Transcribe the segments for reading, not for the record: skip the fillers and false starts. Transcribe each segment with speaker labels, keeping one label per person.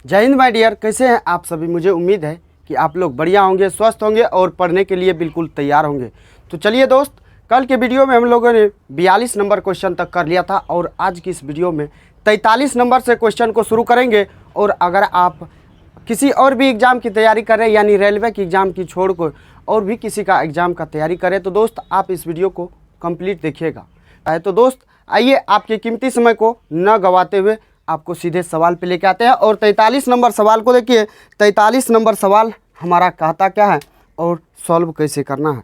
Speaker 1: जय Hind my dear, कैसे हैं आप सभी। मुझे उम्मीद है कि आप लोग बढ़िया होंगे, स्वस्थ होंगे और पढ़ने के लिए बिल्कुल तैयार होंगे। तो चलिए दोस्त, कल के वीडियो में हम लोगों ने 42 नंबर क्वेश्चन तक कर लिया था और आज की इस वीडियो में 43 नंबर से क्वेश्चन को शुरू करेंगे। और अगर आप किसी और भी एग्ज़ाम की तैयारी करें, यानी रेलवे की एग्ज़ाम की छोड़ को और भी किसी का एग्ज़ाम का तैयारी करें, तो दोस्त आप इस वीडियो को कंप्लीट देखिएगा। तो दोस्त आइए, आपके कीमती समय को न गंवाते हुए आपको सीधे सवाल पे लेके आते हैं। और 43 नंबर सवाल को देखिए। 43 नंबर सवाल हमारा कहता क्या है और सॉल्व कैसे करना है।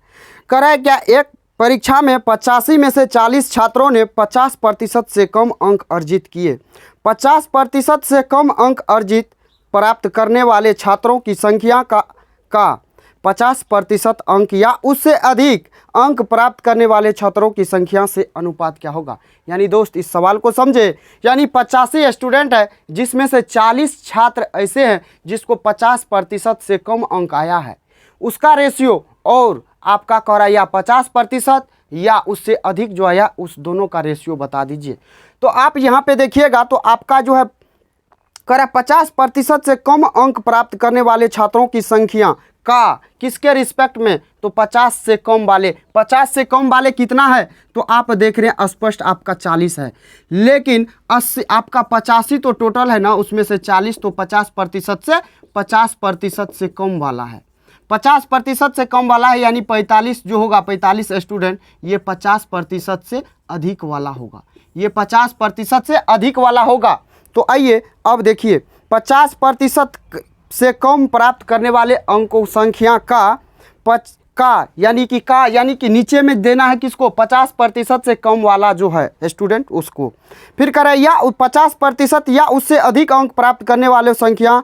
Speaker 1: कह रहा है क्या, एक परीक्षा में 85 में से 40 छात्रों ने 50% से कम अंक अर्जित किए। 50% से कम अंक अर्जित प्राप्त करने वाले छात्रों की संख्या का 50% अंक या उससे अधिक अंक प्राप्त करने वाले छात्रों की संख्या से अनुपात क्या होगा। यानी दोस्त इस सवाल को समझे, यानी 85 स्टूडेंट है जिसमें से 40 छात्र ऐसे हैं जिसको 50% से कम अंक आया है, उसका रेशियो और आपका कह रहा है या 50% या उससे अधिक जो आया उस दोनों का रेशियो बता दीजिए। तो आप यहाँ पे देखिएगा तो आपका जो है कह रहा 50% से कम अंक प्राप्त करने वाले छात्रों की संख्या का किसके रिस्पेक्ट में, तो 50 से कम वाले। 50 से कम वाले कितना है, तो आप देख रहे हैं स्पष्ट आपका 40 है, लेकिन 80 आपका 85 तो टोटल है ना, उसमें से 40 तो 50% से कम वाला है। 50% से कम वाला है, यानी 45 जो होगा 45 स्टूडेंट, ये 50% से अधिक वाला होगा। ये 50% से अधिक वाला होगा। तो आइए अब देखिए, 50% से कम प्राप्त करने वाले अंकों संख्या यानी कि नीचे में देना है किसको, 50% से कम वाला जो है स्टूडेंट उसको। फिर करें या 50% या उससे अधिक अंक प्राप्त करने वाले संख्या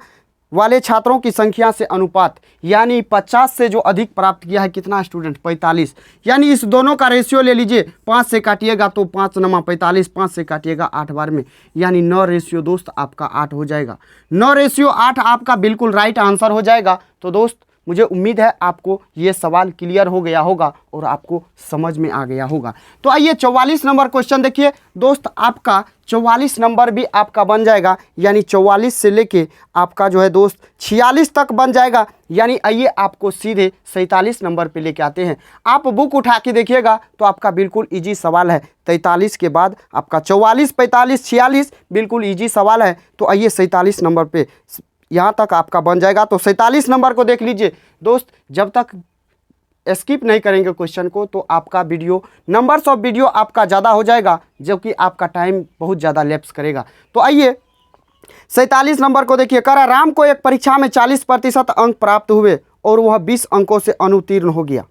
Speaker 1: वाले छात्रों की संख्या से अनुपात, यानी 50 से जो अधिक प्राप्त किया है कितना स्टूडेंट, 45। यानी इस दोनों का रेशियो ले लीजिए, 5 से काटिएगा तो 5 नमा 45, 5 से काटिएगा 8 बार में, यानी 9 रेशियो दोस्त आपका 8 हो जाएगा। 9 रेशियो 8 आपका बिल्कुल राइट आंसर हो जाएगा। तो दोस्त मुझे उम्मीद है आपको ये सवाल क्लियर हो गया होगा और आपको समझ में आ गया होगा। तो आइए 44 नंबर क्वेश्चन देखिए दोस्त। आपका 44 नंबर भी आपका बन जाएगा, यानी 44 से लेके आपका जो है दोस्त 46 तक बन जाएगा। यानी आइए आपको सीधे 47 नंबर पे लेके आते हैं। आप बुक उठा के देखिएगा तो आपका बिल्कुल इजी सवाल है। 43 के बाद आपका 44, 45, 46 बिल्कुल इजी सवाल है। तो आइए 47 नंबर पे यहाँ तक आपका बन जाएगा। तो 47 नंबर को देख लीजिए दोस्त। जब तक स्किप नहीं करेंगे क्वेश्चन को तो आपका वीडियो नंबर्स ऑफ वीडियो आपका ज़्यादा हो जाएगा, जबकि आपका टाइम बहुत ज़्यादा लैप्स करेगा। तो आइए 47 नंबर को देखिए। कह रहा राम को एक परीक्षा में 40% अंक प्राप्त हुए और वह 20 अंकों से अनुत्तीर्ण हो गया।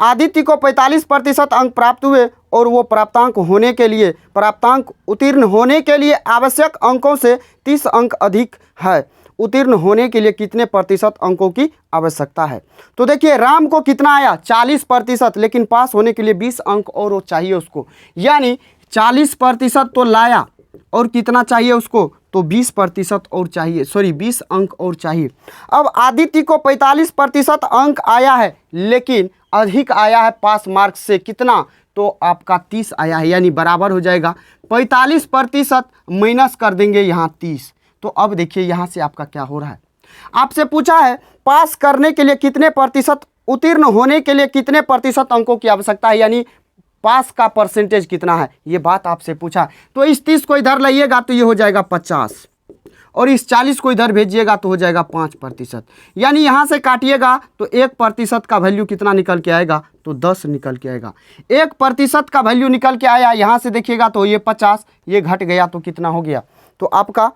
Speaker 1: आदित्य को 45% अंक प्राप्त हुए और वो प्राप्तांक उत्तीर्ण होने के लिए आवश्यक अंकों से 30 अंक अधिक है। उत्तीर्ण होने के लिए कितने प्रतिशत अंकों की आवश्यकता है। तो देखिए राम को कितना आया, 40%, लेकिन पास होने के लिए 20 अंक और वो चाहिए उसको, यानी 40% तो लाया और कितना चाहिए उसको, तो 20% और चाहिए, 20 अंक और चाहिए। अब आदित्य को 45% अंक आया है, लेकिन अधिक आया है पास मार्क्स से कितना, तो आपका 30 आया है, यानी बराबर हो जाएगा। 45% माइनस कर देंगे यहाँ 30। तो अब देखिए यहाँ से आपका क्या हो रहा है। आपसे पूछा है पास करने के लिए कितने प्रतिशत, उत्तीर्ण होने के लिए कितने प्रतिशत अंकों की आवश्यकता है, यानी पास का परसेंटेज कितना है, ये बात आपसे पूछा। तो इस 30 को इधर लाइएगा तो ये हो जाएगा 50, और इस 40 को इधर भेजिएगा तो हो जाएगा 5%। यानी यहाँ से काटिएगा तो 1% का वैल्यू कितना निकल के आएगा, तो 10 निकल के आएगा। 1% का वैल्यू निकल के आया, यहाँ से देखिएगा तो ये 50, ये घट गया तो कितना हो गया, तो आपका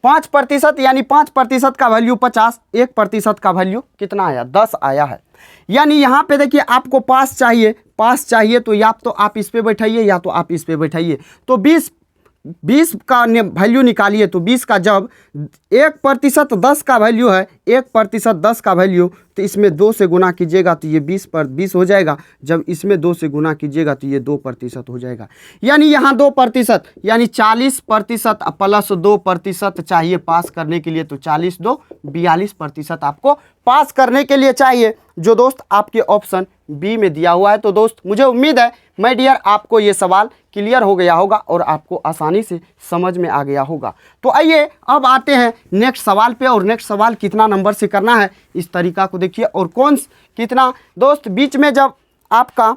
Speaker 1: 5%, यानी 5% का वैल्यू 50, 1% का वैल्यू कितना आया, 10 आया है। यानी यहाँ पे देखिए आपको पास चाहिए तो या तो आप इस पे बैठाइए या तो आप इस पे बैठाइए। तो 20 का वैल्यू निकालिए, तो 20 का जब 1% 10 का वैल्यू है, 1% 10 का वैल्यू, तो इसमें 2 से गुना कीजिएगा तो ये 20 पर 20 हो जाएगा। जब इसमें 2 से गुना कीजिएगा तो ये 2% हो जाएगा। यानी यहाँ 2%, यानी 40% प्लस 2% चाहिए पास करने के लिए। तो 40 2 42% आपको पास करने के लिए चाहिए, जो दोस्त आपके ऑप्शन बी में दिया हुआ है। तो दोस्त मुझे उम्मीद है माय डियर आपको ये सवाल क्लियर हो गया होगा और आपको आसानी से समझ में आ गया होगा। तो आइए अब आते हैं नेक्स्ट सवाल पे, और नेक्स्ट सवाल कितना नंबर से करना है इस तरीका को देखिए, और कौन कितना। दोस्त बीच में जब आपका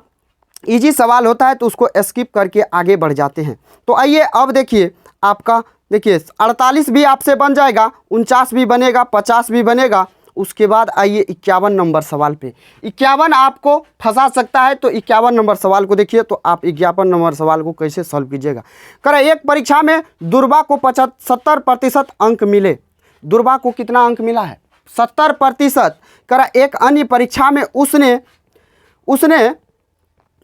Speaker 1: इजी सवाल होता है तो उसको स्किप करके आगे बढ़ जाते हैं। तो आइए अब देखिए आपका, देखिए 48 भी आपसे बन जाएगा, 49 भी बनेगा, 50 भी बनेगा। उसके बाद आइए 51 नंबर सवाल पे। 51 आपको फंसा सकता है, तो 51 नंबर सवाल को देखिए। तो आप 51 नंबर सवाल को कैसे सॉल्व कीजिएगा। करें एक परीक्षा में दुर्वा को 70% अंक मिले। दुर्वा को कितना अंक मिला है? 70%। करें एक अन्य परीक्षा में उसने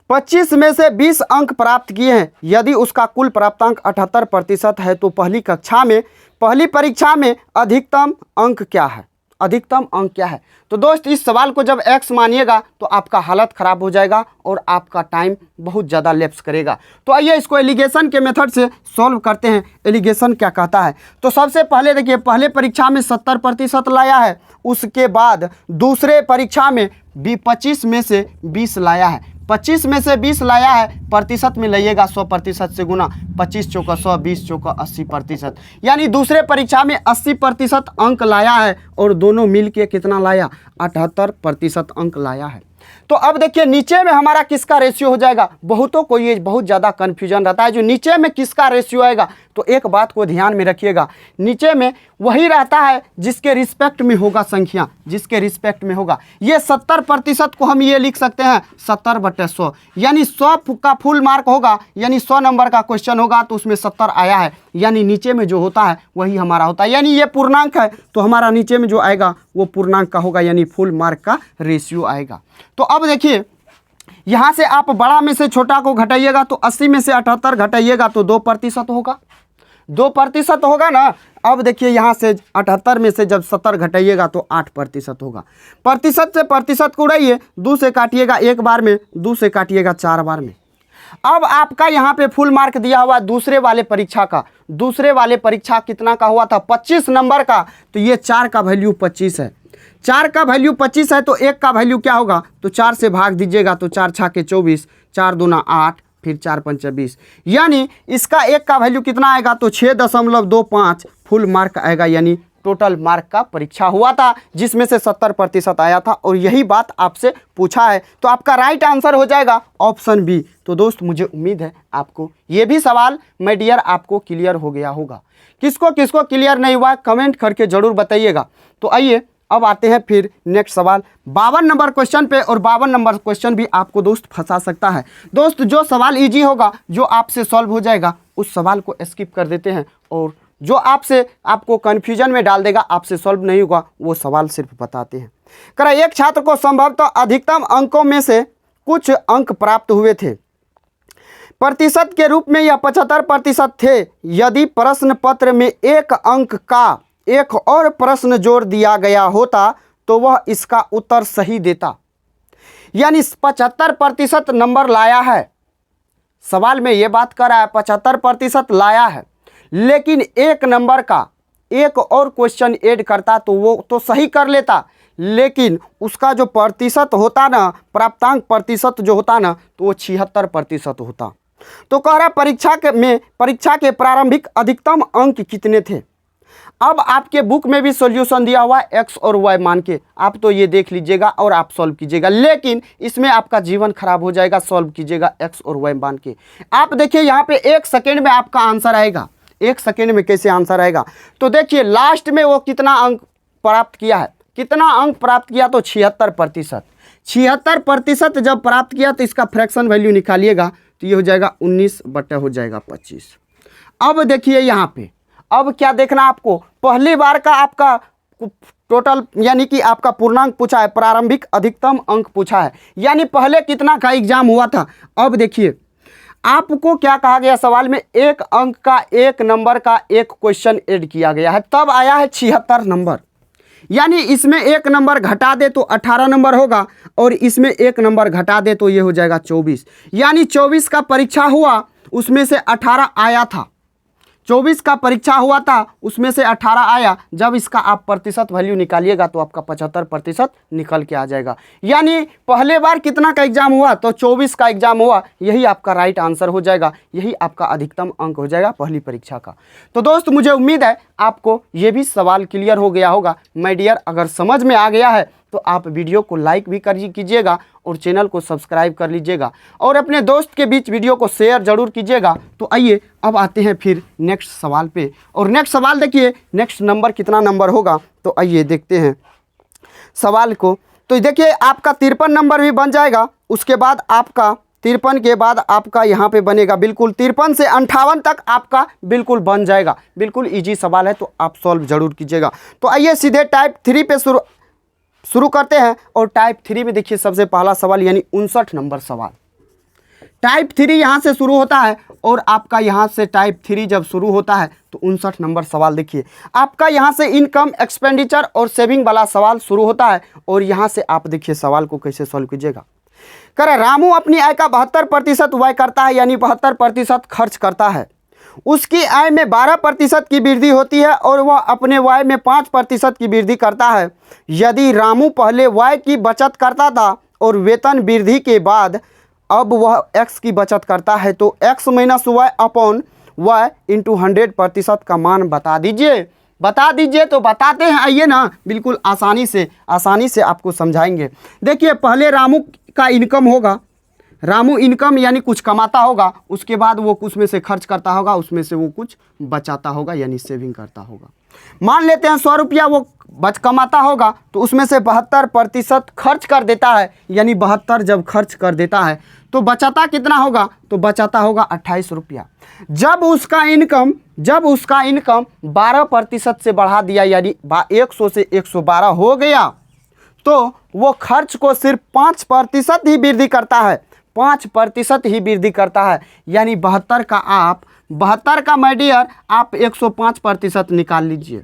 Speaker 1: 25 में से 20 अंक प्राप्त किए हैं। यदि उसका कुल प्राप्तांक 78% है तो पहली परीक्षा में अधिकतम अंक क्या है? अधिकतम अंक क्या है? तो दोस्त इस सवाल को जब x मानिएगा तो आपका हालत ख़राब हो जाएगा और आपका टाइम बहुत ज़्यादा लैप्स करेगा। तो आइए इसको एलिगेशन के मेथड से सॉल्व करते हैं। एलिगेशन क्या कहता है? तो सबसे पहले देखिए, पहले परीक्षा में 70% लाया है, उसके बाद दूसरे परीक्षा में 25 में से 20 लाया है। 25 में से 20 लाया है, प्रतिशत में लाइएगा 100% से गुना, 25 चौका 100, 20 चौका 80%, यानी दूसरे परीक्षा में 80% अंक लाया है और दोनों मिल के कितना लाया? 78% अंक लाया है। तो अब देखिए नीचे में हमारा किसका रेशियो हो जाएगा? बहुतों को ये बहुत ज़्यादा कन्फ्यूजन रहता है, जो नीचे में किसका रेशियो आएगा। तो एक बात को ध्यान में रखिएगा, नीचे में वही रहता है जिसके रिस्पेक्ट में होगा संख्या, जिसके रिस्पेक्ट में होगा। ये 70% को हम ये लिख सकते हैं 70/100, यानी 100 का फुल मार्क होगा, यानी 100 नंबर का क्वेश्चन होगा तो उसमें 70 आया है, यानी नीचे में जो होता है वही हमारा होता है। यानी ये पूर्णांक है तो हमारा नीचे में जो आएगा वो पूर्णांक का होगा, यानी फुल मार्क का रेशियो आएगा। तो अब देखिए यहाँ से आप बड़ा में से छोटा को घटाइएगा तो 80 में से 78 घटाइएगा तो 2% होगा, 2% होगा ना। अब देखिए यहाँ से 78 में से जब 70 घटाइएगा तो 8% होगा। प्रतिशत से प्रतिशत को उड़ाइए, 2 से काटिएगा एक बार में, 2 से काटिएगा 4 बार में। अब आपका यहाँ पे फुल मार्क दिया हुआ दूसरे वाले परीक्षा का, दूसरे वाले परीक्षा कितना का हुआ था? 25 नंबर का। तो ये 4 का वैल्यू 25 है, 4 का वैल्यू 25 है तो 1 का वैल्यू क्या होगा? तो 4 से भाग दीजिएगा तो 4 छाके 24, 4 दूना 8, फिर 4 पंचा 20, यानी इसका 1 का वैल्यू कितना आएगा? तो 6.25 फुल मार्क आएगा, यानी टोटल मार्क का परीक्षा हुआ था जिसमें से 70% आया था, और यही बात आपसे पूछा है। तो आपका राइट आंसर हो जाएगा ऑप्शन बी। तो दोस्त मुझे उम्मीद है आपको ये भी सवाल माय डियर आपको क्लियर हो गया होगा। किसको किसको क्लियर नहीं हुआ कमेंट करके ज़रूर बताइएगा। तो आइए अब आते हैं फिर नेक्स्ट सवाल 52 नंबर क्वेश्चन पे, और 52 नंबर क्वेश्चन भी आपको दोस्त फंसा सकता है। दोस्त जो सवाल इजी होगा, जो आपसे सॉल्व हो जाएगा, उस सवाल को स्किप कर देते हैं, और जो आपको कन्फ्यूजन में डाल देगा, आपसे सॉल्व नहीं होगा, वो सवाल सिर्फ बताते हैं। करा एक छात्र को संभवतः अधिकतम अंकों में से कुछ अंक प्राप्त हुए थे, प्रतिशत के रूप में यह 75% थे। यदि प्रश्न पत्र में एक अंक का एक और प्रश्न जोड़ दिया गया होता तो वह इसका उत्तर सही देता, यानी 75% नंबर लाया है। सवाल में यह बात कर रहा है 75% लाया है, लेकिन एक नंबर का एक और क्वेश्चन ऐड करता तो वो तो सही कर लेता, लेकिन उसका जो प्रतिशत होता ना, प्राप्तांक प्रतिशत जो होता ना, तो वो 76% होता। तो कह रहा परीक्षा के प्रारंभिक अधिकतम अंक कितने थे। अब आपके बुक में भी सॉल्यूशन दिया हुआ है एक्स और वाई मान के, आप तो ये देख लीजिएगा और आप सॉल्व कीजिएगा, लेकिन इसमें आपका जीवन खराब हो जाएगा। सॉल्व कीजिएगा एक्स और वाई मान के। आप देखिए यहाँ पे 1 सेकेंड में आपका आंसर आएगा। 1 सेकेंड में कैसे आंसर आएगा? तो देखिए लास्ट में वो कितना अंक प्राप्त किया है, कितना अंक प्राप्त किया? तो 76%। 76% जब प्राप्त किया तो इसका फ्रैक्शन वैल्यू निकालिएगा तो ये हो जाएगा 19/25। अब देखिए यहाँ पे, अब क्या देखना आपको, पहली बार का आपका टोटल यानी कि आपका पूर्णांक पूछा है, प्रारंभिक अधिकतम अंक पूछा है, यानी पहले कितना का एग्जाम हुआ था। अब देखिए आपको क्या कहा गया सवाल में, एक अंक का एक नंबर का एक क्वेश्चन ऐड किया गया है, तब आया है 76 नंबर। यानी इसमें एक नंबर घटा दे तो 18 नंबर होगा, और इसमें एक नंबर घटा दे तो ये हो जाएगा 24, यानी 24 का परीक्षा हुआ, उसमें से 18 आया था। 24 का परीक्षा हुआ था, उसमें से 18 आया। जब इसका आप प्रतिशत वैल्यू निकालिएगा तो आपका 75% निकल के आ जाएगा। यानी पहले बार कितना का एग्जाम हुआ, तो 24 का एग्जाम हुआ, यही आपका राइट आंसर हो जाएगा, यही आपका अधिकतम अंक हो जाएगा पहली परीक्षा का। तो दोस्त मुझे उम्मीद है आपको ये भी सवाल क्लियर हो गया होगा। माय डियर, अगर समझ में आ गया है तो आप वीडियो को लाइक भी कर कीजिएगा और चैनल को सब्सक्राइब कर लीजिएगा और अपने दोस्त के बीच वीडियो को शेयर जरूर कीजिएगा। तो आइए अब आते हैं फिर नेक्स्ट सवाल पे, और नेक्स्ट सवाल देखिए, नेक्स्ट नंबर कितना नंबर होगा, तो आइए देखते हैं सवाल को। तो देखिए आपका 53 नंबर भी बन जाएगा, उसके बाद आपका 53 के बाद आपका यहाँ पे बनेगा बिल्कुल 53 से 58 तक आपका बिल्कुल बन जाएगा। बिल्कुल ईजी सवाल है, तो आप सॉल्व जरूर कीजिएगा। तो आइए सीधे टाइप 3 पे शुरू करते हैं। और टाइप 3 में देखिए सबसे पहला सवाल यानी 59 नंबर सवाल। टाइप 3 यहाँ से शुरू होता है और आपका यहाँ से टाइप 3 जब शुरू होता है तो 59 नंबर सवाल देखिए आपका यहाँ से इनकम एक्सपेंडिचर और सेविंग वाला सवाल शुरू होता है। और यहाँ से आप देखिए सवाल को कैसे सॉल्व कीजिएगा। करें, रामू अपनी आय का 72% व्यय करता है, यानी 72% खर्च करता है। उसकी आय में 12% की वृद्धि होती है और वह अपने व्यय में 5% की वृद्धि करता है। यदि रामू पहले व्यय की बचत करता था और वेतन वृद्धि के बाद अब वह x की बचत करता है, तो x minus y upon y into 100% का मान बता दीजिए। बता दीजिए, तो बताते हैं, आइए ना, बिल्कुल आसानी से आपको समझाएंगे। देखिए पहले रामू का इनकम होगा, रामू इनकम यानी कुछ कमाता होगा, उसके बाद वो कुछ में से खर्च करता होगा, उसमें से वो कुछ बचाता होगा यानी सेविंग करता होगा। मान लेते हैं 100 रुपया वो कमाता होगा, तो उसमें से 72% खर्च कर देता है, यानी 72 जब खर्च कर देता है तो बचाता कितना होगा, तो बचाता होगा 28 रुपया। जब उसका इनकम 12% से बढ़ा दिया, यानी 100 से 112 हो गया, तो वो खर्च को सिर्फ 5% ही वृद्धि करता है, 5% ही वृद्धि करता है। यानी 72 का माय डियर आप 105% निकाल लीजिए।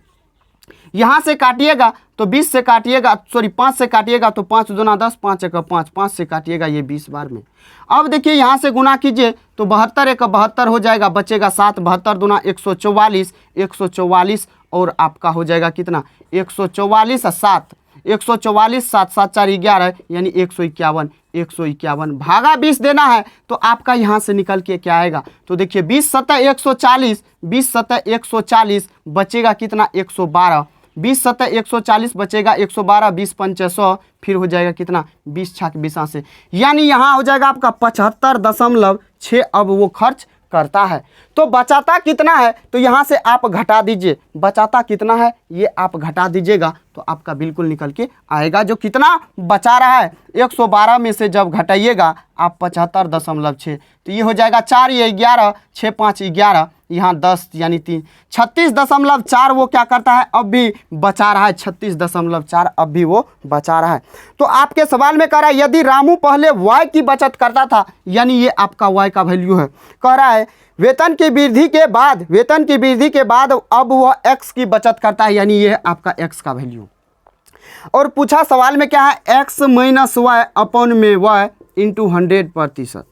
Speaker 1: यहाँ से काटिएगा तो 20 से काटिएगा, सॉरी 5 से काटिएगा तो 5 दूना 10, 5 एक 5, 5 से काटिएगा ये 20 बार में। अब देखिए यहाँ से गुना कीजिए तो 72 एक 72 हो जाएगा, बचेगा 7, 72 दूना 144, 144 और आपका हो जाएगा कितना 144 और 7, 144 7 7 4 11 यानी 151 भागा 20 देना है। तो आपका यहाँ से निकल के क्या आएगा, तो देखिए 20 सतह 140, 20 सतह 140 बचेगा कितना 112, 20 सतह 140 बचेगा 112, 20 पंचे 100, फिर हो जाएगा कितना 20 छाक 20 से, यानी यहाँ हो जाएगा आपका 75.6 अब वो खर्च करता है। तो बचाता कितना है, तो यहाँ से आप घटा दीजिए, बचाता कितना है ये आप घटा दीजिएगा तो आपका बिल्कुल निकल के आएगा जो कितना बचा रहा है। 112 में से जब घटाइएगा आप 75.6, तो ये हो जाएगा 4 ये 11, 6 5 11, यहाँ 10 यानी 3, 36.4 वो क्या करता है अब भी बचा रहा है, 36.4 अब भी वो बचा रहा है। तो आपके सवाल में कह रहा है यदि रामू पहले y की बचत करता था, यानी ये आपका y का वैल्यू है, कह रहा है वेतन की वृद्धि के बाद अब वह x की बचत करता है, यानी ये आपका x का वैल्यू। और पूछा सवाल में क्या है x माइनस वाई अपॉन में y इंटू 100%।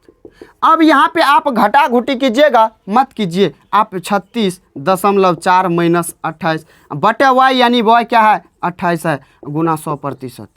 Speaker 1: अब यहाँ पे आप घटा घुटी कीजिएगा मत कीजिए, आप 36.4 माइनस 28 बटे y यानी y क्या है 28 है गुना 100%।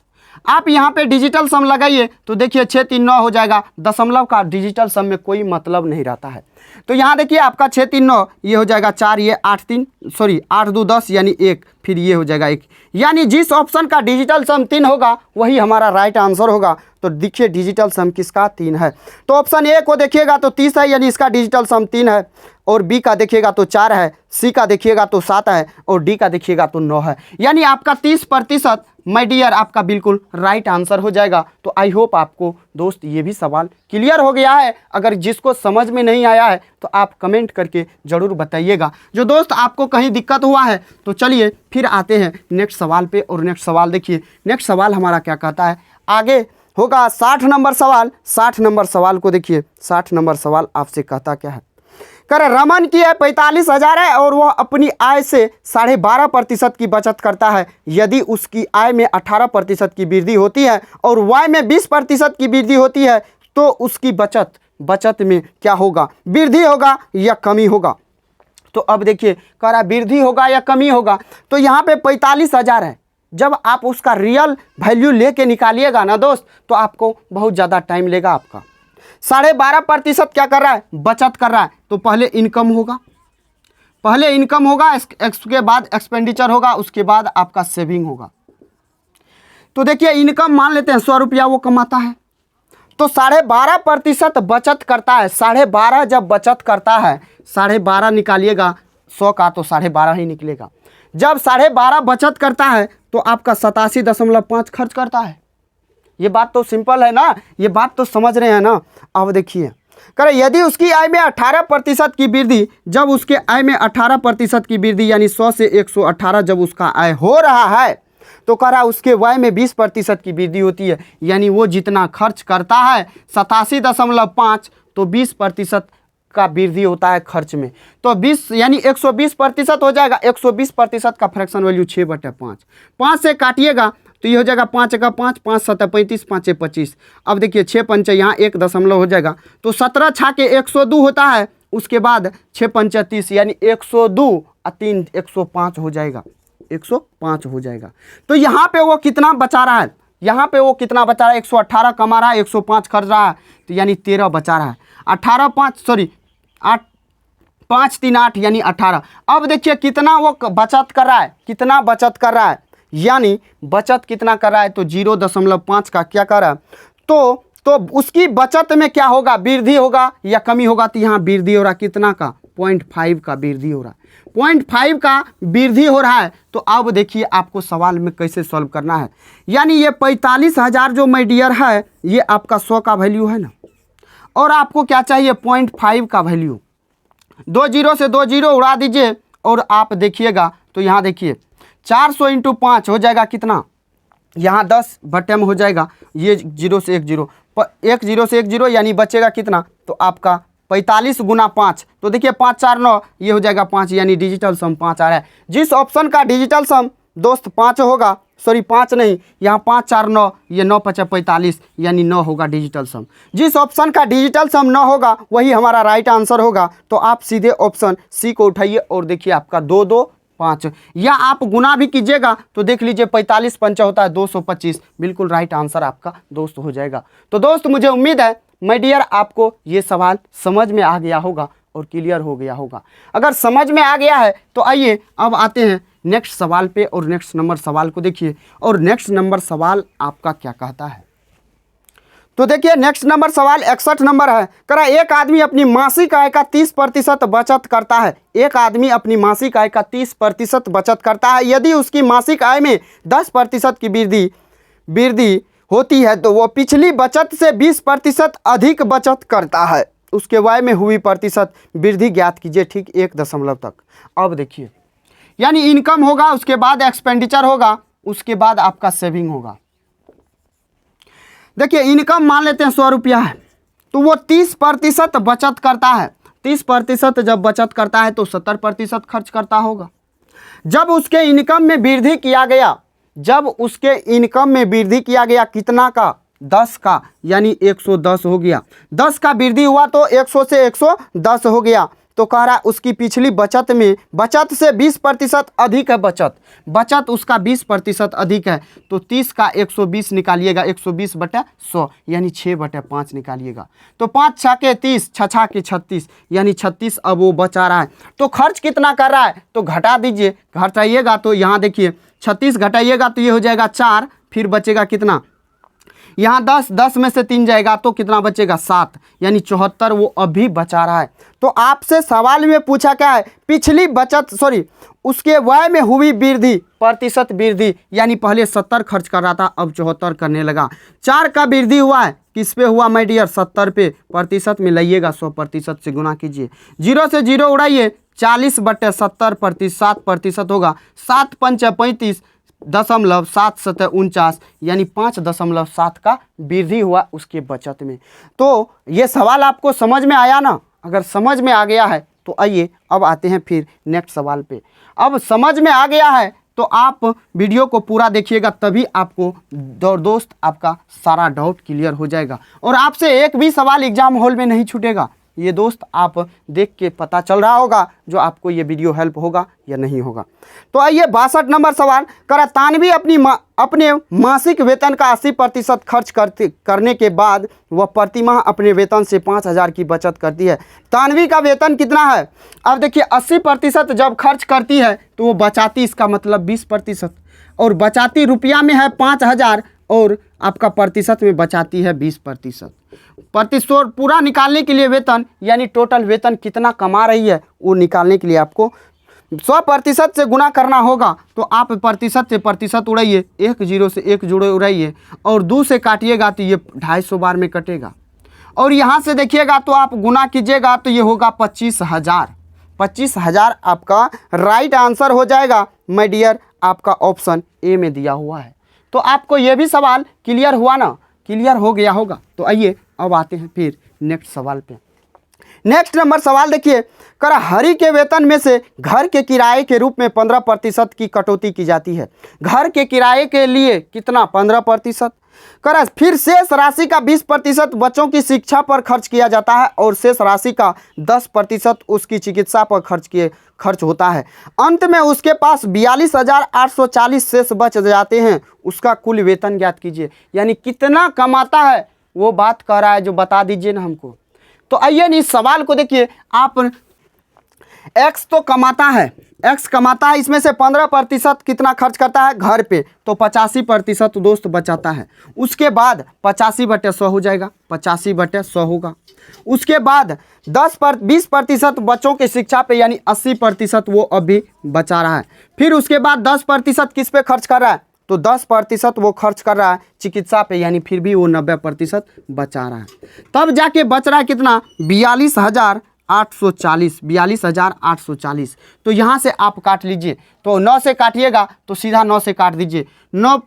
Speaker 1: आप यहाँ पे डिजिटल सम लगाइए तो देखिए 6 3 9 हो जाएगा, दशमलव का डिजिटल सम में कोई मतलब नहीं रहता है। तो यहाँ देखिए आपका 6 3 9 ये हो जाएगा 4, ये 8 2 10 यानी 1, फिर ये हो जाएगा 1, यानी जिस ऑप्शन का डिजिटल सम 3 होगा वही हमारा राइट आंसर होगा। तो देखिए डिजिटल सम किसका 3 है, तो ऑप्शन ए को देखिएगा तो 30 है, यानी इसका डिजिटल सम 3 है, और बी का देखिएगा तो 4 है, सी का देखिएगा तो 7 है, और डी का देखिएगा तो 9 है, यानी आपका 30% माय डियर आपका बिल्कुल राइट आंसर हो जाएगा। तो आई होप आपको दोस्त ये भी सवाल क्लियर हो गया है। अगर जिसको समझ में नहीं आया है तो आप कमेंट करके ज़रूर बताइएगा। जो दोस्त आपको कहीं दिक्कत हुआ है तो चलिए फिर आते हैं नेक्स्ट सवाल पे। और नेक्स्ट सवाल देखिए, नेक्स्ट सवाल हमारा क्या कहता है, आगे होगा 60 नंबर सवाल। 60 नंबर सवाल को देखिए, 60 नंबर सवाल आपसे कहता क्या है, कर रमन की आय 45,000 है और वह अपनी आय से 12.5% की बचत करता है। यदि उसकी आय में 18% की वृद्धि होती है और वाय में 20% की वृद्धि होती है तो उसकी बचत में क्या होगा, वृद्धि होगा या कमी होगा। तो अब देखिए कह रहा वृद्धि होगा या कमी होगा, तो यहाँ पे 45,000 है। जब आप उसका रियल वैल्यू लेके निकालिएगा ना दोस्त, तो आपको बहुत ज़्यादा टाइम लेगा आपका। 12.5% क्या कर रहा है, बचत कर रहा है। तो पहले इनकम होगा, पहले इनकम होगा, उसके बाद एक्सपेंडिचर होगा, उसके बाद आपका सेविंग होगा। तो देखिए इनकम मान लेते हैं 100 रुपया वो कमाता है, तो 12.5% बचत करता है। 12.5 जब बचत करता है, 12.5 निकालिएगा 100 का, तो 12.5 ही निकलेगा। जब 12.5 बचत करता है तो आपका 87.5 खर्च करता है। ये बात तो सिंपल है ना, ये बात तो समझ रहे हैं ना। अब देखिए करें यदि उसकी आय में 18% की वृद्धि, जब उसके आय में 18% की वृद्धि यानी 100 से 118 जब उसका आय हो रहा है, तो कह रहा उसके व्यय में 20% की वृद्धि होती है। यानी वो जितना खर्च करता है 87.5, तो 20% का वृद्धि होता है खर्च में। तो 20 यानी 120% हो जाएगा। 120% का फ्रैक्शन वैल्यू 6/5। 5 से काटिएगा तो ये हो जाएगा 5 का 5, 5 7 35, 5 25। अब देखिए 6 पंच यहाँ 1 दशमलव हो जाएगा, तो 17 छा के 102 होता है। उसके बाद 6 पंच 30 यानी 102 और 3 105 हो जाएगा, 105 हो जाएगा। तो यहाँ पे वो कितना बचा रहा है, यहाँ पे वो कितना बचा रहा है, 118 कमा रहा है, 105 खर्च रहा है, तो यानी 13 बचा रहा है। 8 5 3 8 यानी 18। अब देखिए कितना वो बचत कर रहा है, कितना बचत कर रहा है, यानी बचत कितना कर रहा है, तो 0.5 का क्या कर रहा है, तो उसकी बचत में क्या होगा, वृद्धि होगा या कमी होगा। तो यहाँ वृद्धि हो रहा है, कितना का, 0.5 का वृद्धि हो रहा है, 0.5 का वृद्धि हो रहा है। तो अब देखिए आपको सवाल में कैसे सॉल्व करना है। यानी ये 45,000 जो माय डियर है, ये आपका 100 का वैल्यू है ना, और आपको क्या चाहिए, 0.5 का वैल्यू। 2 जीरो से 2 जीरो उड़ा दीजिए और आप देखिएगा तो यहाँ देखिए 400 × 5 हो जाएगा कितना, यहाँ 10 बटे में हो जाएगा, ये 0 से 1 जीरो, 1 0 से 1 जीरो यानी बचेगा कितना, तो आपका 45 × 5। तो देखिए 5 4 9 ये हो जाएगा 5, यानी डिजिटल सम 5 आ रहा है। जिस ऑप्शन का डिजिटल सम दोस्त 5 होगा, सॉरी 5 नहीं, यहाँ 5 4 9, ये 9 5 45 यानी 9 होगा डिजिटल सम। जिस ऑप्शन का डिजिटल सम 9 होगा वही हमारा राइट आंसर होगा। तो आप सीधे ऑप्शन सी को उठाइए और देखिए आपका 2 2 5, या आप गुना भी कीजिएगा तो देख लीजिए 45 पंचा होता है 225, बिल्कुल राइट आंसर आपका दोस्त हो जाएगा। तो दोस्त मुझे उम्मीद है माय डियर आपको ये सवाल समझ में आ गया होगा और क्लियर हो गया होगा। अगर समझ में आ गया है तो आइए अब आते हैं नेक्स्ट सवाल पे, और नेक्स्ट नंबर सवाल को देखिए, और नेक्स्ट नंबर सवाल आपका क्या कहता है। तो देखिए नेक्स्ट नंबर सवाल 61 नंबर है। करा एक आदमी अपनी मासिक आय का 30% बचत करता है। एक आदमी अपनी मासिक आय का 30% बचत करता है। यदि उसकी मासिक आय में 10% की वृद्धि होती है तो वो पिछली बचत से 20% अधिक बचत करता है। उसके व्यय में हुई प्रतिशत वृद्धि ज्ञात कीजिए, ठीक 1 दशमलव तक। अब देखिए यानी इनकम होगा, उसके बाद एक्सपेंडिचर होगा, उसके बाद आपका सेविंग होगा। देखिए इनकम मान लेते हैं 100 रुपया है, तो वो 30% बचत करता है। 30% जब बचत करता है तो 70% खर्च करता होगा। जब उसके इनकम में वृद्धि किया गया, जब उसके इनकम में वृद्धि किया गया कितना का, 10 का, यानी 110 हो गया। 10 का वृद्धि हुआ तो 100 से 110 हो गया। तो कह रहा है उसकी पिछली बचत में, बचत से 20% अधिक है, बचत उसका 20% अधिक है। तो 30 का 120 निकालिएगा, 120/100 यानी 6/5 निकालिएगा। तो 5 6 के 30, 6 6 के 36 यानी 36 अब वो बचा रहा है। तो खर्च कितना कर रहा है, तो घटा दीजिए, घटाइएगा तो यहाँ देखिए 36 घटाइएगा तो ये हो जाएगा 4, फिर बचेगा कितना, यहाँ 10 में से 3 जाएगा तो कितना बचेगा, 7, यानी 74 वो अभी बचा रहा है। तो आपसे सवाल में पूछा क्या है, पिछली बचत उसके व्यय में हुई वृद्धि, प्रतिशत वृद्धि, यानी पहले 70 खर्च कर रहा था अब 74 करने लगा। 4 का वृद्धि हुआ है, किस पे हुआ माय डियर, 70 पे। प्रतिशत में लाइएगा 100% से गुना कीजिए, 0 से 0 उड़ाइए, 40/70 7% होगा। 7 पंच 35 दशमलव 7 7 49 यानी 5.7 का वृद्धि हुआ उसके बचत में। तो ये सवाल आपको समझ में आया ना। अगर समझ में आ गया है तो आइए अब आते हैं फिर नेक्स्ट सवाल पे। अब समझ में आ गया है तो आप वीडियो को पूरा देखिएगा, तभी आपको दोस्त आपका सारा डाउट क्लियर हो जाएगा और आपसे एक भी सवाल एग्जाम हॉल में नहीं छूटेगा। ये दोस्त आप देख के पता चल रहा होगा जो आपको ये वीडियो हेल्प होगा या नहीं होगा। तो आइए 62 नंबर सवाल, करा तानवी अपने मासिक वेतन का 80% खर्च करने के बाद वह प्रति माह अपने वेतन से 5000 की बचत करती है। तानवी का वेतन कितना है? अब देखिए 80% जब खर्च करती है तो वो बचाती, इसका मतलब 20%, और बचाती रुपया में है 5000 और आपका प्रतिशत में बचाती है 20%। प्रतिशत पूरा निकालने के लिए वेतन यानी टोटल वेतन कितना कमा रही है वो निकालने के लिए आपको 100% से गुना करना होगा। तो आप प्रतिशत से प्रतिशत उड़ाइए, 1 0 से 1 जुड़े उड़ाइए और 2 से काटिएगा तो ये 250 बार में कटेगा। और यहाँ से देखिएगा तो आप गुना कीजिएगा तो ये होगा 25,000। 25,000 आपका राइट आंसर हो जाएगा माय डियर, आपका ऑप्शन ए में दिया हुआ है। तो आपको ये भी सवाल क्लियर हुआ ना? क्लियर हो गया होगा। तो आइए अब आते हैं फिर नेक्स्ट सवाल पे। नेक्स्ट नंबर सवाल देखिए, करा हरि के वेतन में से घर के किराए के रूप में 15% की कटौती की जाती है। घर के किराए के लिए कितना? 15%। करा फिर शेष राशि का 20% बच्चों की शिक्षा पर खर्च किया जाता है और शेष राशि का 10% उसकी चिकित्सा पर खर्च होता है। अंत में उसके पास 42,840 शेष बच जाते हैं। उसका कुल वेतन ज्ञात कीजिए। यानी कितना कमाता है वो बात कर रहा है, जो बता दीजिए ना हमको। तो आइए इस सवाल को देखिए, आप एक्स तो कमाता है, एक्स कमाता है, इसमें से 15% कितना खर्च करता है? घर पे, तो 85% दोस्त बचाता है। उसके बाद 85/100 हो जाएगा, 85/100 होगा। उसके बाद 20% बच्चों की शिक्षा पे यानी 80% वो अभी बचा रहा है। फिर उसके बाद 10% किस पे खर्च कर रहा है? तो 10% वो खर्च कर रहा है चिकित्सा पे, यानी फिर भी वो 90% बचा रहा है। तब जाके बच रहा है कितना? 42,840। 42,840। तो यहाँ से आप काट लीजिए, तो 9 से काटिएगा तो सीधा 9 से काट दीजिए। 9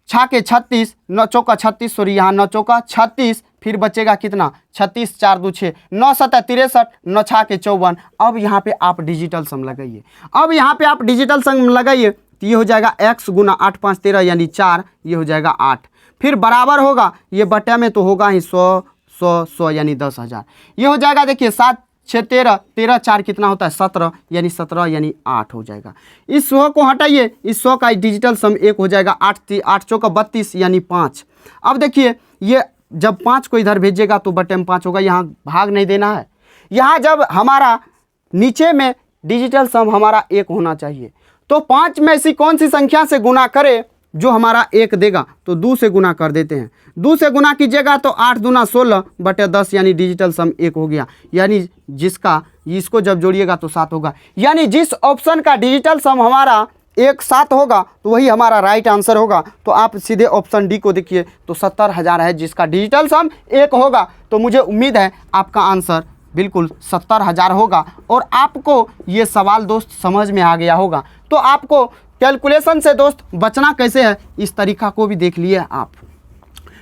Speaker 1: छाके 36, 9 चौका 36, सॉरी यहाँ 9 चौका 36, फिर बचेगा कितना? 36 4 2 6, 9 7 63, 9 छाके 54। अब यहाँ पे आप डिजिटल सम लगाइए। अब यहाँ पे आप डिजिटल सम लगाइए तो ये हो जाएगा x गुना 8 5 13 यानी 4, ये हो जाएगा 8। फिर बराबर होगा, ये बटे में तो होगा ही 100 100 100 यानी 10,000। ये हो जाएगा देखिए 7 6 13, 13 4 कितना होता है? 17 यानी 17 यानी 8 हो जाएगा। इस 100 को हटाइए, इस 100 का डिजिटल सम 1 हो जाएगा। 8 चौका 32 यानी 5। अब देखिए ये जब 5 को इधर भेजिएगा तो बटे में 5 होगा, यहाँ भाग नहीं देना है। यहाँ जब हमारा नीचे में डिजिटल सम हमारा 1 होना चाहिए, तो 5 में ऐसी कौन सी संख्या से गुना करे जो हमारा 1 देगा? तो 2 से गुना कर देते हैं। 2 से गुना कीजिएगा तो 8 दूना 16 बटे 10 यानी डिजिटल सम 1 हो गया। यानी जिसका इसको जब जोड़िएगा तो 7 होगा। यानी जिस ऑप्शन का डिजिटल सम हमारा 1 7 होगा तो वही हमारा राइट आंसर होगा। तो आप सीधे ऑप्शन डी को देखिए तो 70,000 है जिसका डिजिटल सम 1 होगा। तो मुझे उम्मीद है आपका आंसर बिल्कुल 70,000 होगा और आपको ये सवाल दोस्त समझ में आ गया होगा। तो आपको कैलकुलेशन से दोस्त बचना कैसे है इस तरीका को भी देख लिए आप।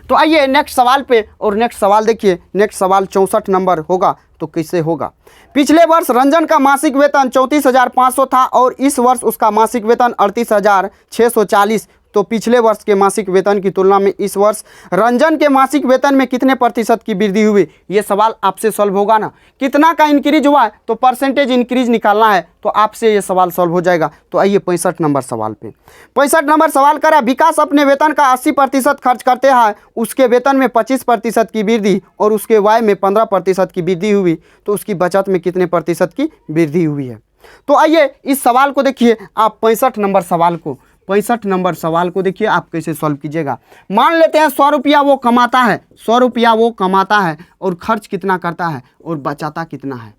Speaker 1: तो आइए नेक्स्ट सवाल पे, और नेक्स्ट सवाल देखिए। नेक्स्ट सवाल 64 नंबर होगा। तो कैसे होगा? पिछले वर्ष रंजन का मासिक वेतन 34,500 था और इस वर्ष उसका मासिक वेतन 38,640। तो पिछले वर्ष के मासिक वेतन की तुलना में इस वर्ष रंजन के मासिक वेतन में कितने प्रतिशत की वृद्धि हुई? ये सवाल आपसे सॉल्व होगा ना। कितना का इंक्रीज हुआ है तो परसेंटेज इंक्रीज निकालना है, तो आपसे ये सवाल सॉल्व हो जाएगा। तो आइए 65 नंबर सवाल पे। 65 नंबर सवाल करा, विकास अपने वेतन का 80% खर्च करते हैं, उसके वेतन में 25% की वृद्धि और उसके व्यय में 15% की वृद्धि हुई, तो उसकी बचत में कितने प्रतिशत की वृद्धि हुई है? तो आइए इस सवाल को देखिए आप। 65 नंबर सवाल को देखिए आप कैसे सॉल्व कीजिएगा। मान लेते हैं 100 रुपया वो कमाता है, 100 रुपया वो कमाता है और खर्च कितना करता है और बचाता कितना है?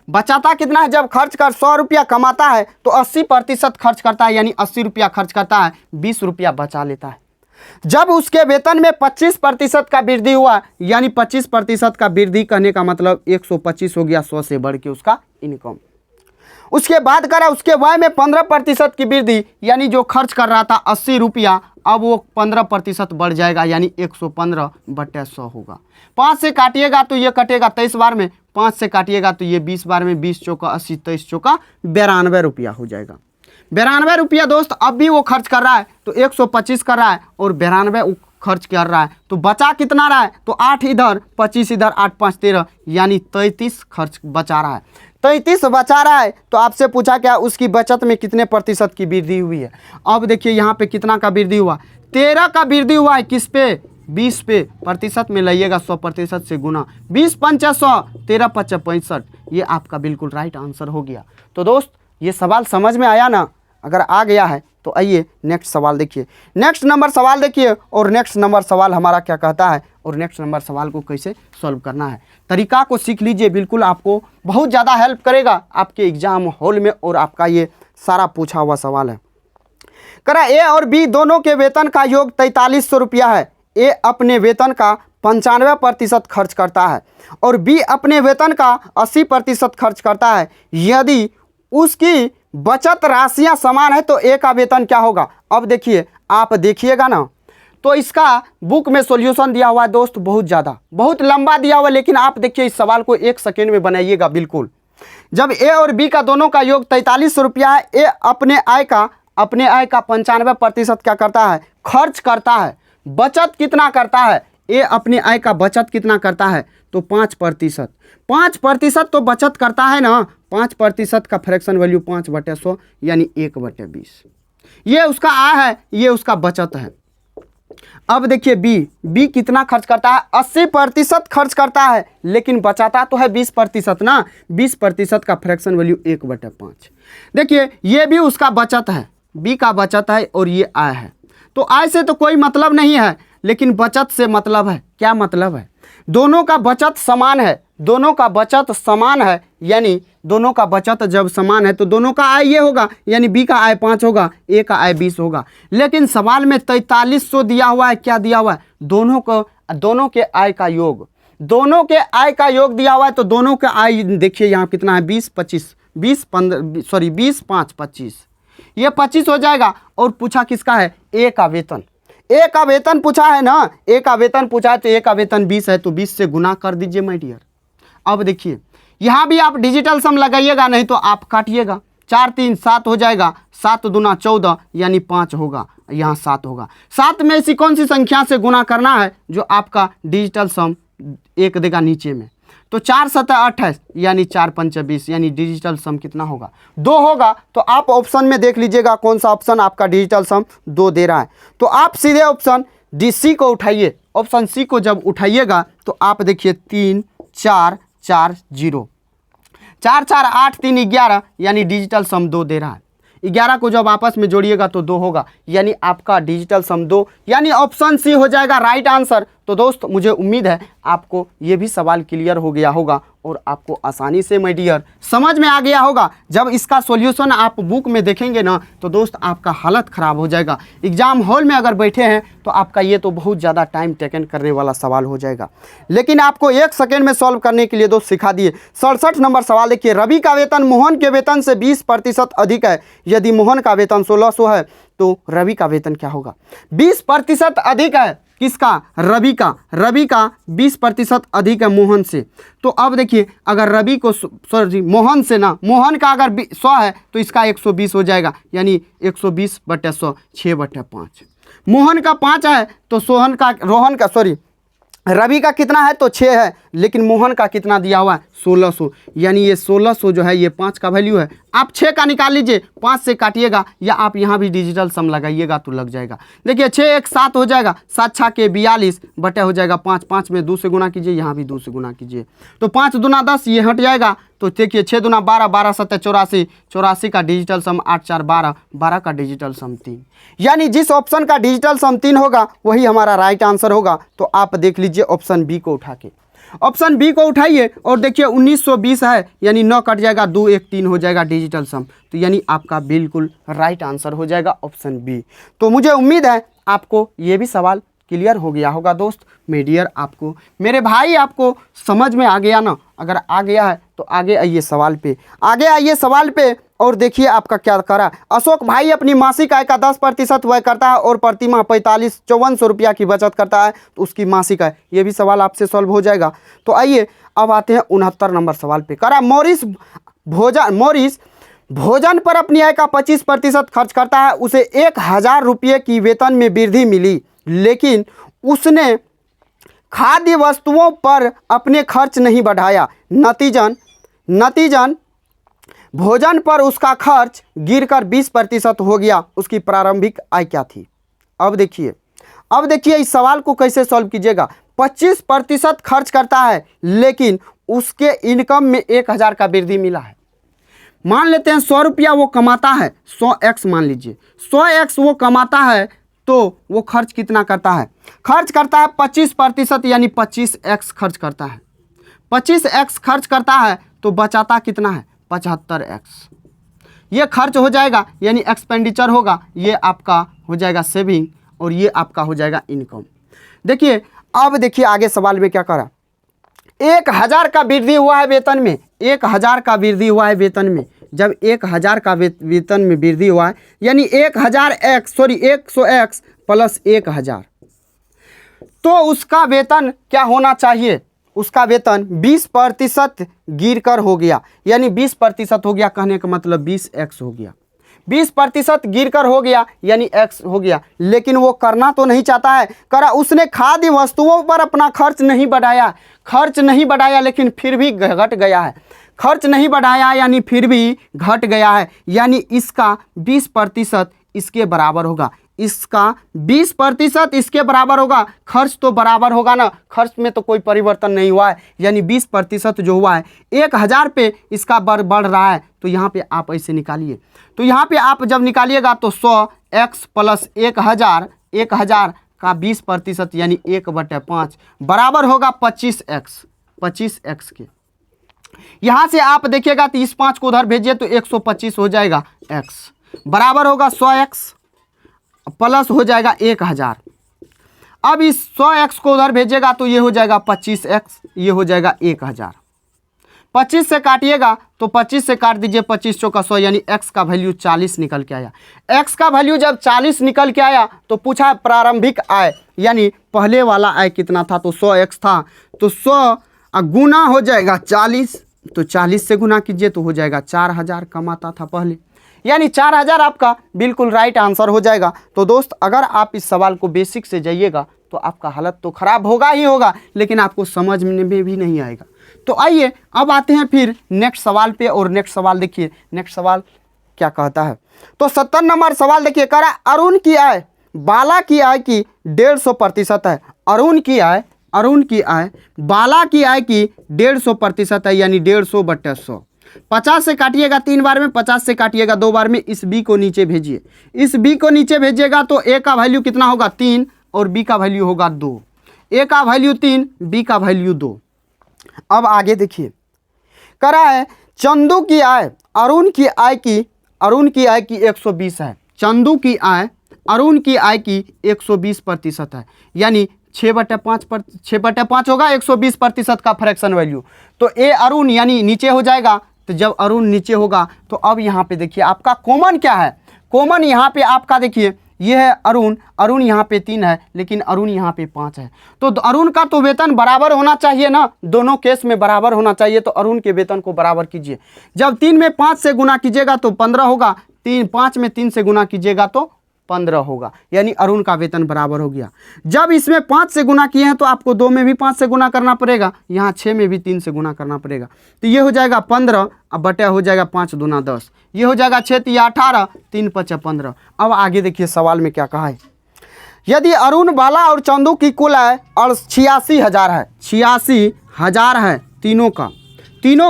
Speaker 1: बचाता कितना है? जब खर्च कर 100 रुपया कमाता है तो 80% खर्च करता है, यानी 80 रुपया खर्च करता है, 20 रुपया बचा लेता है। जब उसके वेतन में 25% का वृद्धि हुआ, यानी 25% का वृद्धि कहने का मतलब 125 हो गया 100 से बढ़ के उसका इनकम। उसके बाद करा उसके व्यय में 15% की वृद्धि, यानी जो खर्च कर रहा था 80 रुपया अब वो 15% बढ़ जाएगा, यानी 115/100 होगा। 5 से काटिएगा तो ये कटेगा 23 बार में, 5 से काटिएगा तो ये 20 बार में, 20 चौका 80, 23 चौका 92 रुपया हो जाएगा। 92 रुपया दोस्त अब भी वो खर्च कर रहा है तो 125 कर रहा है और 92 खर्च कर रहा है, तो बचा कितना रहा है, तो 8 इधर 25 इधर 8 5 13 यानी 33 खर्च बचा रहा है। 33 बचा रहा है, तो आपसे पूछा क्या उसकी बचत में कितने प्रतिशत की वृद्धि हुई है। अब देखिए यहाँ पे कितना का वृद्धि हुआ, 13 का वृद्धि हुआ है, किस पे, 20 पे, प्रतिशत में लाइएगा 100% से गुना, 20 पंचा 100, 13 पच्चा 65, ये आपका बिल्कुल राइट आंसर हो गया। तो दोस्त ये सवाल समझ में आया ना, अगर आ गया है तो आइए नेक्स्ट सवाल देखिए, नेक्स्ट नंबर सवाल देखिए, और नेक्स्ट नंबर सवाल हमारा क्या कहता है, और नेक्स्ट नंबर सवाल को कैसे सॉल्व करना है। तरीका को सीख लीजिए, बिल्कुल आपको बहुत ज़्यादा हेल्प करेगा आपके एग्जाम हॉल में, और आपका ये सारा पूछा हुआ सवाल है। करा ए और बी दोनों के वेतन का योग 4300 रुपया है। ए अपने वेतन का 95% खर्च करता है और बी अपने वेतन का 80% खर्च करता है। यदि उसकी बचत राशियां समान है तो ए का वेतन क्या होगा। अब देखिए, आप देखिएगा ना, तो इसका बुक में सॉल्यूशन दिया हुआ है दोस्त, बहुत ज़्यादा, बहुत लंबा दिया हुआ है, लेकिन आप देखिए इस सवाल को 1 सेकेंड में बनाइएगा बिल्कुल। जब ए और बी का दोनों का योग 4300 रुपया है, ए अपने आय का 95% क्या करता है, खर्च करता है। बचत कितना करता है, ए अपने आय का बचत कितना करता है, तो 5%। 5% तो बचत करता है ना, 5% का फ्रैक्शन वैल्यू 5/100 यानी 1/20। ये उसका आय है, ये उसका बचत है। अब देखिए बी कितना खर्च करता है, 80% खर्च करता है, लेकिन बचाता तो है 20% ना, 20% का फ्रैक्शन वैल्यू 1/5। देखिए ये भी उसका बचत है, बी का बचत है और ये आय है। तो आय से तो कोई मतलब नहीं है, लेकिन बचत से मतलब है। क्या मतलब है, दोनों का बचत समान है, दोनों का बचत समान है, यानी दोनों का बचत जब समान है तो दोनों का आय ये होगा, यानी बी का आय 5 होगा, ए का आय 20 होगा। लेकिन सवाल में 4300 दिया हुआ है, क्या दिया हुआ है, दोनों के आय का योग, दोनों के आय का योग दिया हुआ है। तो दोनों का आय देखिए यहाँ कितना है, 20 5 25, ये 25 हो जाएगा। और पूछा किसका है, ए का वेतन, ए का वेतन पूछा है ना, ए का वेतन पूछा है, तो ए का वेतन 20 है, तो 20 से गुना कर दीजिए माय डियर। अब देखिए यहाँ भी आप डिजिटल सम लगाइएगा, नहीं तो आप काटिएगा, 4 3 7 हो जाएगा, 7 दूना 14 यानी 5 होगा, यहाँ 7 होगा। 7 में ऐसी कौन सी संख्या से गुना करना है जो आपका डिजिटल सम 1 देगा नीचे में, तो 4 7 28 यानी 4 5 20, यानी डिजिटल सम कितना होगा, 2 होगा। तो आप ऑप्शन में देख लीजिएगा कौन सा ऑप्शन आपका डिजिटल सम 2 दे रहा है। तो आप सीधे ऑप्शन डी सी को उठाइए, ऑप्शन सी को जब उठाइएगा तो आप देखिए 3 4 4 0, 4 4 8 3 11 यानी डिजिटल सम 2 दे रहा है। 11 को जब आपस में जोड़िएगा तो 2 होगा, यानी आपका डिजिटल सम 2, यानी ऑप्शन सी हो जाएगा राइट आंसर। तो दोस्त मुझे उम्मीद है आपको ये भी सवाल क्लियर हो गया होगा और आपको आसानी से माय डियर समझ में आ गया होगा। जब इसका सॉल्यूशन आप बुक में देखेंगे ना तो दोस्त आपका हालत ख़राब हो जाएगा। एग्जाम हॉल में अगर बैठे हैं तो आपका ये तो बहुत ज़्यादा टाइम टेकन करने वाला सवाल हो जाएगा, लेकिन आपको 1 सेकेंड में सॉल्व करने के लिए दोस्त सिखा दिए। 67 नंबर सवाल देखिए, रवि का वेतन मोहन के वेतन से 20% अधिक है। यदि मोहन का वेतन 1600 है तो रवि का वेतन क्या होगा। 20% अधिक है किसका, रवि का 20% अधिक है मोहन से। तो अब देखिए अगर रवि को सॉरी मोहन से ना, मोहन का अगर 100 है तो इसका 120 हो जाएगा, यानी 120/100 6/5। मोहन का 5 है तो रवि का कितना है तो 6 है, लेकिन मोहन का कितना दिया हुआ है 1600, यानी ये 1600 जो है ये 5 का वैल्यू है। आप 6 का निकाल लीजिए, 5 से काटिएगा या आप यहाँ भी डिजिटल सम लगाइएगा तो लग जाएगा। देखिए 6 1 7 हो जाएगा, 7 6 के 42 बटे हो जाएगा 5, 5 में 2 से गुना कीजिए, यहाँ भी 2 से गुना कीजिए, तो 5 दूना 10 ये हट जाएगा। तो देखिए 6 दूना 12, 12 7 84, 84 का डिजिटल सम 8 4 12, 12 का डिजिटल सम 3, यानी जिस ऑप्शन का डिजिटल सम 3 होगा वही हमारा राइट आंसर होगा। तो आप देख लीजिए ऑप्शन बी को उठा के, ऑप्शन बी को उठाइए और देखिए 1920 है, यानी 9 कट जाएगा, 2 1 3 हो जाएगा डिजिटल सम, तो यानी आपका बिल्कुल राइट आंसर हो जाएगा ऑप्शन बी। तो मुझे उम्मीद है आपको ये भी सवाल क्लियर हो गया होगा दोस्त। मेरे डियर आपको, मेरे भाई आपको समझ में आ गया ना, अगर आ गया है तो आगे आइए सवाल पे, आगे आइए सवाल पे और देखिए आपका क्या करा। अशोक भाई अपनी मासिक आय का 10% व्यय करता है और प्रति माह 5400 रुपया की बचत करता है, तो उसकी मासिक आय, ये भी सवाल आपसे सॉल्व हो जाएगा। तो आइए अब आते हैं 69 नंबर सवाल पे। करा मोरिस भोजन पर अपनी आय का 25% खर्च करता है, उसे 1000 रुपये की वेतन में वृद्धि मिली, लेकिन उसने खाद्य वस्तुओं पर अपने खर्च नहीं बढ़ाया, नतीजन भोजन पर उसका खर्च गिरकर 20% हो गया। उसकी प्रारंभिक आय क्या थी? अब देखिए इस सवाल को कैसे सॉल्व कीजिएगा। 25% खर्च करता है लेकिन उसके इनकम में 1000 का वृद्धि मिला है। मान लेते हैं 100 रुपया वो कमाता है, 100x मान लीजिए, 100x वो कमाता है तो वो खर्च कितना करता है? खर्च करता है 25%, यानी 25x खर्च करता है। 25x खर्च करता है तो बचाता कितना है? 75x। ये खर्च हो जाएगा यानी एक्सपेंडिचर होगा, ये आपका हो जाएगा सेविंग और ये आपका हो जाएगा इनकम। देखिए अब देखिए आगे सवाल में क्या करा, 1000 का वृद्धि हुआ है वेतन में, 1000 का वृद्धि हुआ है वेतन में। जब 1000 का वेतन में वृद्धि हुआ है यानी 100x प्लस 1000, तो उसका वेतन क्या होना चाहिए? उसका वेतन 20% गिर कर हो गया, यानी 20% हो गया, कहने का मतलब 20x हो गया। 20% गिर कर हो गया यानी x हो गया, लेकिन वो करना तो नहीं चाहता है। करा उसने खाद्य वस्तुओं पर अपना खर्च नहीं बढ़ाया लेकिन फिर भी घट गया है। खर्च नहीं बढ़ाया यानी फिर भी घट गया है, यानी इसका 20% इसके बराबर होगा, इसका 20% इसके बराबर होगा। खर्च तो बराबर होगा ना, खर्च में तो कोई परिवर्तन नहीं हुआ है, यानी 20% जो हुआ है 1000 पे इसका बढ़ रहा है। तो यहाँ पे आप ऐसे निकालिए, तो यहाँ पे आप जब निकालिएगा तो 100x प्लस 1000 का 20% यानी 1/5 बराबर होगा 25x के। यहाँ से आप देखिएगा तो इस 5 को उधर भेजिए तो 125 हो जाएगा, x बराबर होगा 100x प्लस हो जाएगा 1000। अब इस 100x को उधर भेजिएगा तो ये हो जाएगा 25x, ये हो जाएगा 1000। 25 से काटिएगा तो 25 से काट दीजिए, 25 चौका 100 यानी x का वैल्यू 40 निकल के आया। x का वैल्यू जब 40 निकल के आया तो पूछा प्रारंभिक आय, यानी पहले वाला आय कितना था? तो 100x था, तो 100 गुना हो जाएगा 40, तो 40 से गुना कीजिए तो हो जाएगा 4000 कमाता था पहले, यानी 4000 आपका बिल्कुल राइट आंसर हो जाएगा। तो दोस्त अगर आप इस सवाल को बेसिक से जाइएगा तो आपका हालत तो ख़राब होगा ही होगा, लेकिन आपको समझ में भी नहीं आएगा। तो आइए अब आते हैं फिर नेक्स्ट सवाल पे, और नेक्स्ट सवाल देखिए, नेक्स्ट सवाल क्या कहता है। तो 70 नंबर सवाल देखिए, कह रहा है अरुण की आय बाला की आय की 150% है। अरुण की आय बाला की आय की 150% है, यानी 150/100। 50 से काटिएगा 3 बार में, 50 से काटिएगा 2 बार में, इस b को नीचे भेजिए। इस b को नीचे भेजिएगा तो a का वैल्यू कितना होगा? 3 और b का वैल्यू होगा 2। a का वैल्यू 3, b का वैल्यू 2। अब आगे देखिए, कह रहा है चंदू की आय अरुण की आय की 120 है। चंदू की आय अरुण की आय की 120% है, यानी 6/5 होगा 120% का फ्रैक्शन वैल्यू। तो ए अरुण यानी नीचे हो जाएगा, तो जब अरुण नीचे होगा तो अब यहाँ पे देखिए आपका कॉमन क्या है? कॉमन यहाँ पे आपका देखिए ये है अरुण यहाँ पे 3 है, लेकिन अरुण यहाँ पे 5 है। तो अरुण का तो वेतन बराबर होना चाहिए ना, दोनों केस में बराबर होना चाहिए। तो अरुण के वेतन को बराबर कीजिए। जब 3 में 5 से गुना कीजिएगा तो 15 होगा, 5 में 3 से गुना कीजिएगा तो 15 होगा, यानी अरुण का वेतन बराबर हो गया। जब इसमें 5 से गुना किए हैं तो आपको 2 में भी 5 से गुना करना पड़ेगा, यहाँ 6 में भी 3 से गुना करना पड़ेगा। तो ये हो जाएगा 15, अब बटा हो जाएगा 5 दूना 10, ये हो जाएगा 6 या 18, 3 5 15। अब आगे देखिए सवाल में क्या कहा है। यदि अरुण बाला और चंदू की कुल आय 86,000 है, 86,000 है तीनों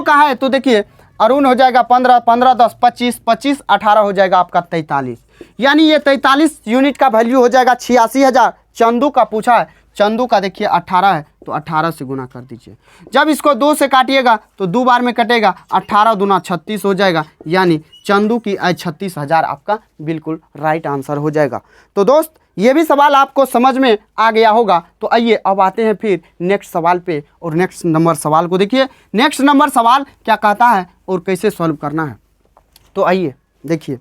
Speaker 1: का है, तो देखिए अरुण हो जाएगा 15, 15 10 25, 25 18 हो जाएगा आपका 43, यानी ये 43 यूनिट का वैल्यू हो जाएगा 86,000। चंदू का पूछा है, चंदू का देखिए 18 है, तो 18 से गुना कर दीजिए। जब इसको 2 से काटिएगा तो 2 बार में कटेगा, 18 दूना 36 हो जाएगा, यानी चंदू की आय 36,000 आपका बिल्कुल राइट आंसर हो जाएगा। तो दोस्त ये भी सवाल आपको समझ में आ गया होगा। तो आइए अब आते हैं फिर नेक्स्ट सवाल पे, और नेक्स्ट नंबर सवाल को देखिए, नेक्स्ट नंबर सवाल क्या कहता है और कैसे सॉल्व करना है। तो आइए देखिए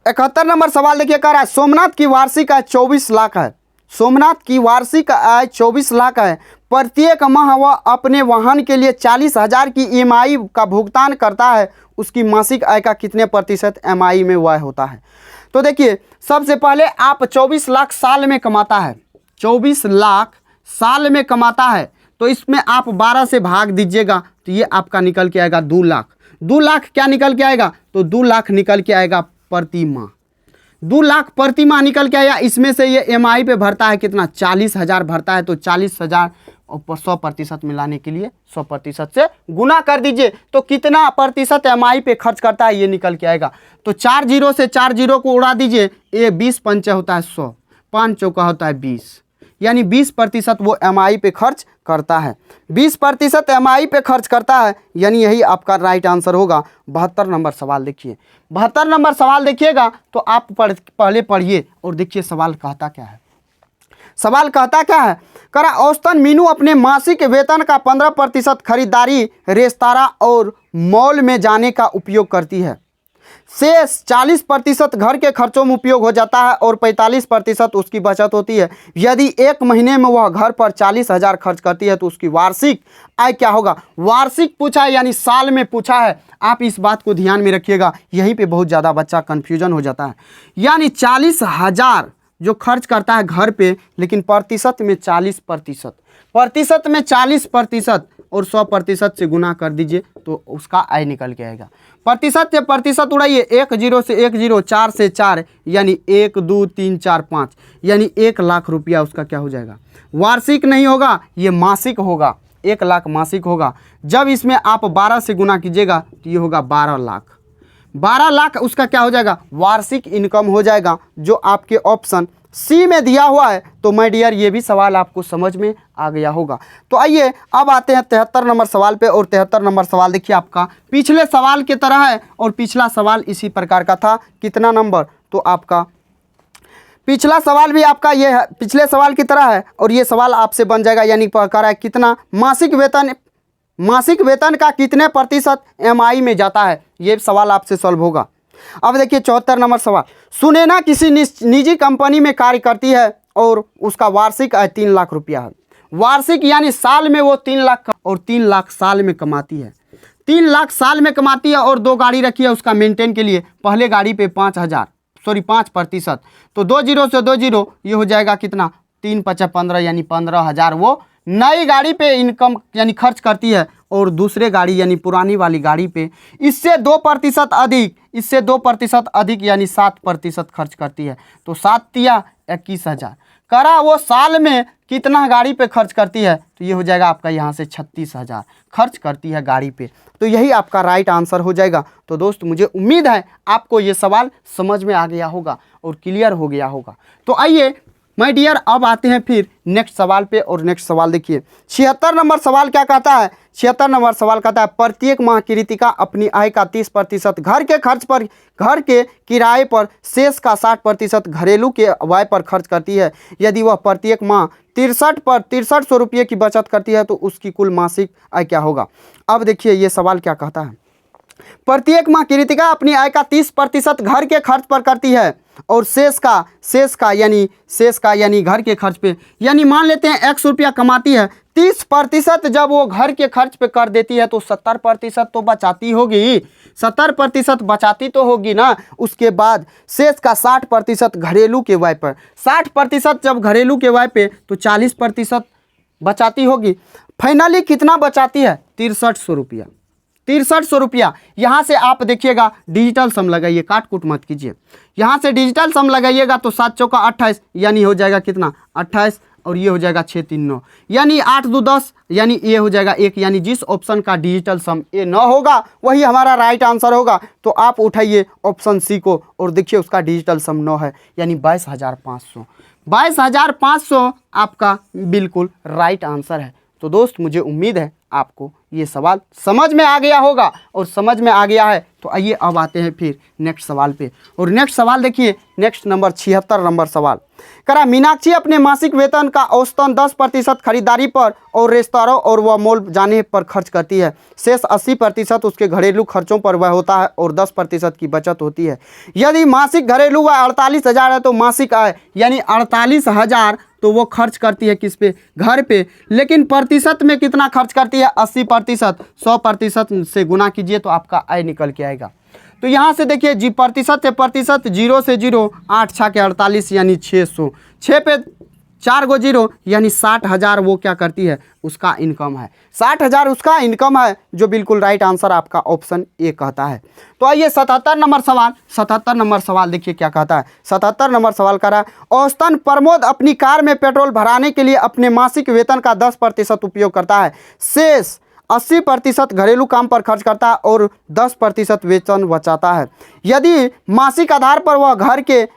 Speaker 1: 71 नंबर सवाल देखिए, कह रहा है सोमनाथ की वार्षिक आय 24 लाख है। सोमनाथ की वार्षिक आय 24 लाख है। प्रत्येक माह वह अपने वाहन के लिए 40,000 की EMI का भुगतान करता है। उसकी मासिक आय का कितने प्रतिशत EMI में व्यय होता है? तो देखिए सबसे पहले आप 24 लाख साल में कमाता है, 24 लाख साल में कमाता है, तो इसमें आप 12 से भाग दीजिएगा तो ये आपका निकल के आएगा 2 लाख। 2 लाख क्या निकल के आएगा, तो 2 लाख निकल के आएगा प्रति माह। 2 लाख प्रति माह निकल के आया। इसमें से ये EMI पे भरता है कितना, 40,000 भरता है, तो 40,000 और 100% मिलाने के लिए 100% से गुना कर दीजिए, तो कितना प्रतिशत EMI पे खर्च करता है ये निकल के आएगा। तो 4 जीरो से 4 जीरो को उड़ा दीजिए, ये 20 पंचे होता है 100, 5 चौका होता है 20, यानी 20% वो EMI पे खर्च करता है। 20% EMI पे खर्च करता है, यानी यही आपका राइट आंसर होगा। 72 नंबर सवाल देखिए। 72 नंबर सवाल देखिएगा तो आप पहले पढ़िए और देखिए सवाल कहता क्या है। सवाल कहता क्या है, करा औसतन मीनू अपने मासिक वेतन का 15% खरीदारी, रेस्तरां और मॉल में जाने का उपयोग करती है। शेष 40% घर के खर्चों में उपयोग हो जाता है और 45% उसकी बचत होती है। यदि एक महीने में वह घर पर 40,000 खर्च करती है तो उसकी वार्षिक आय क्या होगा। वार्षिक पूछा है यानी साल में पूछा है, आप इस बात को ध्यान में रखिएगा, यहीं पे बहुत ज़्यादा बच्चा कन्फ्यूजन हो जाता है। यानी 40,000 जो खर्च करता है घर पे, लेकिन प्रतिशत में 40%, प्रतिशत में 40% और 100% से गुना कर दीजिए तो उसका आय निकल के आएगा। प्रतिशत से प्रतिशत उड़ाइए, 1 जीरो से 1 जीरो, 4 से 4, यानी 1 2 3 4 5, यानी 1 लाख रुपया उसका क्या हो जाएगा। वार्षिक नहीं होगा, ये मासिक होगा, 1 लाख मासिक होगा। जब इसमें आप 12 से गुना कीजिएगा तो ये होगा 12 लाख। 12 लाख उसका क्या हो जाएगा, वार्षिक इनकम हो जाएगा, जो आपके ऑप्शन सी में दिया हुआ है। तो माय डियर ये भी सवाल आपको समझ में आ गया होगा। तो आइए अब आते हैं 73 नंबर सवाल पे। और 73 नंबर सवाल देखिए आपका पिछले सवाल की तरह है और पिछला सवाल इसी प्रकार का था। कितना नंबर, तो आपका पिछला सवाल भी आपका ये है, पिछले सवाल की तरह है और ये सवाल आपसे बन जाएगा। यानी प्रकार है कितना मासिक वेतन का कितने प्रतिशत EMI में जाता है, ये सवाल आपसे सॉल्व होगा। अब देखिए 74 नंबर सवाल। सुनैना किसी निजी कंपनी में कार्य करती है और उसका वार्षिक आय 3 लाख रुपया है। वार्षिक यानी साल में वो 3 लाख और 3 लाख साल में कमाती है। 3 लाख साल में कमाती है और 2 गाड़ी रखी है उसका मेंटेन के लिए। पहले गाड़ी पे 5%, तो 2 जीरो से 2 जीरो, ये हो जाएगा कितना, 3 5 15, यानी 15,000 वो नई गाड़ी पे इनकम यानी खर्च करती है। और दूसरे गाड़ी यानी पुरानी वाली गाड़ी पे इससे 2% अधिक, इससे 2% अधिक यानी 7% खर्च करती है। तो 7 तिया 21,000 करा वो साल में कितना गाड़ी पे खर्च करती है, तो ये हो जाएगा आपका यहाँ से 36,000 खर्च करती है गाड़ी पे। तो यही आपका राइट आंसर हो जाएगा। तो दोस्त मुझे उम्मीद है आपको ये सवाल समझ में आ गया होगा और क्लियर हो गया होगा। तो आइए माय डियर अब आते हैं फिर नेक्स्ट सवाल पे। और नेक्स्ट सवाल देखिए 76 नंबर सवाल क्या कहता है। 76 नंबर सवाल कहता है प्रत्येक माह कृतिका अपनी आय का 30% घर के खर्च पर, घर के किराए पर, शेष का 60% घरेलू के व्यय पर खर्च करती है। यदि वह प्रत्येक माह 6300 रुपये की बचत करती है तो उसकी कुल मासिक आय क्या होगा। अब देखिए ये सवाल क्या कहता है। प्रत्येक माह कृतिका अपनी आय का 30% घर के खर्च पर करती है और शेष का यानी घर के खर्च पे, यानी मान लेते हैं 100 रुपया कमाती है, 30% जब वो घर के खर्च पे कर देती है तो 70% तो बचाती होगी, 70% बचाती तो होगी ना। उसके बाद शेष का 60% घरेलू के व्यय पर, 60% जब घरेलू के व्यय पे तो 40% बचाती होगी। फाइनली कितना बचाती है, 6300 रुपया। 6300 रुपया। यहाँ से आप देखिएगा डिजिटल सम लगाइए, काट कूट मत कीजिए। यहाँ से डिजिटल सम लगाइएगा तो 7 चौका 28, यानी हो जाएगा कितना 28, और ये हो जाएगा 6 3 9, यानी 8 2 10, यानी ये हो जाएगा 1। यानी जिस ऑप्शन का डिजिटल सम ए 9 होगा वही हमारा राइट आंसर होगा। तो आप उठाइए ऑप्शन सी को और देखिए उसका डिजिटल सम 9 है, यानी 22,500। 22,500 आपका बिल्कुल राइट आंसर है। तो दोस्त मुझे उम्मीद है आपको ये सवाल समझ में आ गया होगा और समझ में आ गया है। तो आइए अब आते हैं फिर नेक्स्ट सवाल पे। और नेक्स्ट सवाल देखिए, नेक्स्ट नंबर 76 नंबर सवाल करा मीनाक्षी अपने मासिक वेतन का औसतन 10% खरीदारी पर और रेस्तरां और वह मॉल जाने पर खर्च करती है। शेष 80% उसके घरेलू खर्चों पर वह होता है और 10% की बचत होती है। यदि मासिक घरेलू वह 48,000 है तो मासिक आय यानी 48,000 तो वो खर्च करती है किस पे, घर पे। लेकिन प्रतिशत में कितना खर्च करती है, 80%। 100% से गुना कीजिए तो आपका आय निकल के आएगा। तो यहाँ से देखिए जी प्रतिशत से प्रतिशत, 0 से 0, 8 6 के 48, यानी 600। 6 पे 4 गो जीरो यानी 60,000 वो क्या करती है, उसका इनकम है। 60,000 उसका इनकम है, जो बिल्कुल राइट आंसर आपका ऑप्शन ए कहता है। तो आइए 77 नंबर सवाल, 77 नंबर सवाल देखिए क्या कहता है। 77 नंबर सवाल कह रहा है, औसतन प्रमोद अपनी कार में पेट्रोल भराने के लिए अपने मासिक वेतन का 10% उपयोग करता है, शेष 80% घरेलू काम पर खर्च करता है और 10% वेतन बचाता है। यदि मासिक आधार पर वह घर के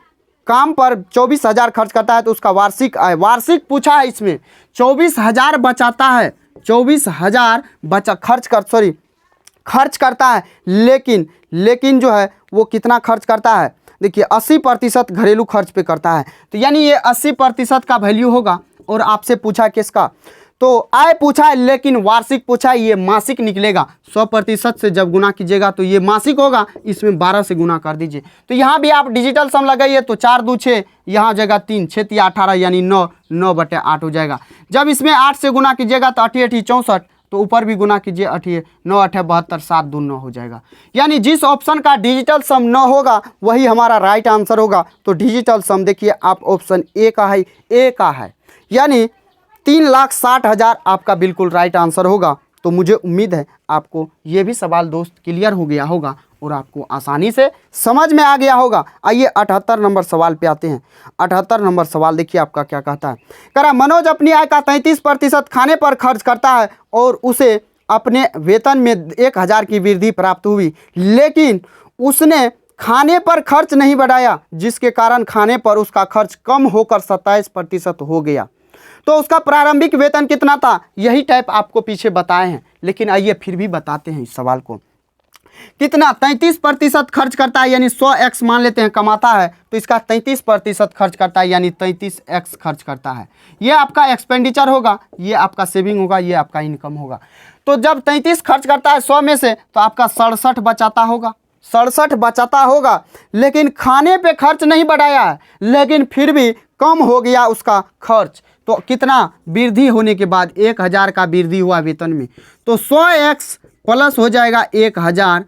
Speaker 1: काम पर 24,000 खर्च करता है तो उसका वार्षिक आय, वार्षिक पूछा है इसमें, 24,000 बचाता है, 24,000 खर्च करता है, लेकिन जो है वो कितना खर्च करता है, देखिए 80% घरेलू खर्च पे करता है। तो यानी ये 80% का वैल्यू होगा। और आपसे पूछा किसका, तो आय पूछा है लेकिन वार्षिक पूछा है, ये मासिक निकलेगा। 100% से जब गुना कीजिएगा तो ये मासिक होगा, इसमें 12 से गुना कर दीजिए। तो यहाँ भी आप डिजिटल सम लगाइए तो 4 2 6, यहाँ हो जाएगा 3 6 3 18 यानी 9/8 हो जाएगा। जब इसमें 8 से गुना कीजिएगा तो 8 8 64, तो ऊपर भी गुना कीजिए 8 9 8 72, 7 2 9 हो जाएगा। यानी जिस ऑप्शन का डिजिटल सम 9 होगा वही हमारा राइट आंसर होगा। तो डिजिटल सम देखिए आप ऑप्शन ए का है, यानी 3,60,000 आपका बिल्कुल राइट आंसर होगा। तो मुझे उम्मीद है आपको ये भी सवाल दोस्त क्लियर हो गया होगा और आपको आसानी से समझ में आ गया होगा। आइए 78 नंबर सवाल पे आते हैं। 78 नंबर सवाल देखिए आपका क्या कहता है। कह रहा मनोज अपनी आय का 33% खाने पर खर्च करता है और उसे अपने वेतन में 1,000 की वृद्धि प्राप्त हुई, लेकिन उसने खाने पर खर्च नहीं बढ़ाया, जिसके कारण खाने पर उसका खर्च कम होकर 27% हो गया। तो उसका प्रारंभिक वेतन कितना था, यही टाइप आपको पीछे बताए हैं, लेकिन आइए फिर भी बताते हैं इस सवाल को। कितना 33% खर्च करता है, यानी 100x मान लेते हैं कमाता है, तो इसका 33% खर्च करता है, यानी 33x खर्च करता है। ये आपका एक्सपेंडिचर होगा, ये आपका सेविंग होगा, ये आपका इनकम होगा। तो जब 33 खर्च करता है 100 में से, तो आपका 67 बचाता होगा, 67 बचाता होगा, लेकिन खाने पे खर्च नहीं बढ़ाया है, लेकिन फिर भी कम हो गया उसका खर्च। तो कितना वृद्धि होने के बाद 1,000 का वृद्धि हुआ वेतन में, तो 100x प्लस हो जाएगा 1,000,